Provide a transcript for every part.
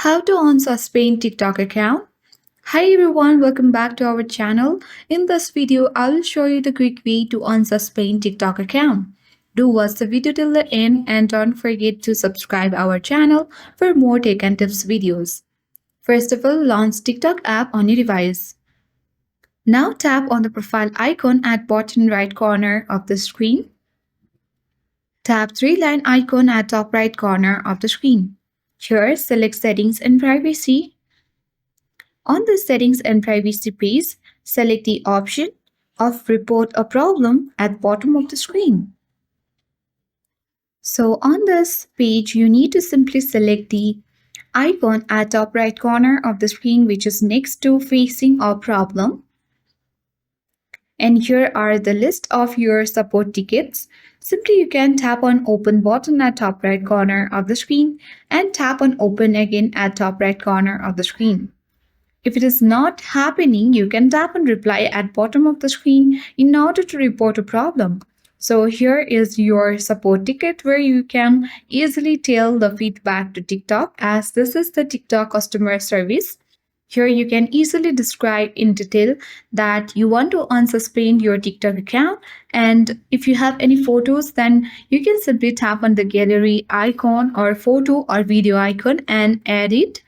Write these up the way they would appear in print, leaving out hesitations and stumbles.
How to unsuspend TikTok account. Hi everyone, welcome back to our channel. In this video, I will show you the quick way to unsuspend TikTok account. Do watch the video till the end and don't forget to subscribe our channel for more tech and tips videos. First of all, launch TikTok app on your device. Now tap on the profile icon at bottom right corner of the screen. Tap three-line icon at top right corner of the screen. Here, select Settings and Privacy. On the Settings and Privacy page, select the option of Report a Problem at bottom of the screen. So on this page, you need to simply select the icon at top right corner of the screen which is next to Facing a Problem. And here are the list of your support tickets. Simply you can tap on Open button at top right corner of the screen and tap on Open again at top right corner of the screen. If it is not happening, you can tap on Reply at bottom of the screen in order to report a problem. So here is your support ticket where you can easily tell the feedback to TikTok, as this is the TikTok customer service. Here you can easily describe in detail that you want to unsuspend your TikTok account, and if you have any photos, then you can simply tap on the gallery icon or photo or video icon and add it.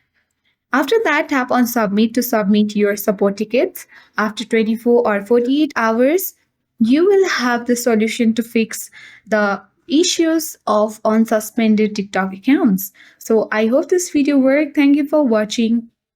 After that, tap on Submit to submit your support tickets. After 24 or 48 hours, you will have the solution to fix the issues of unsuspended TikTok accounts. So I hope this video worked. Thank you for watching.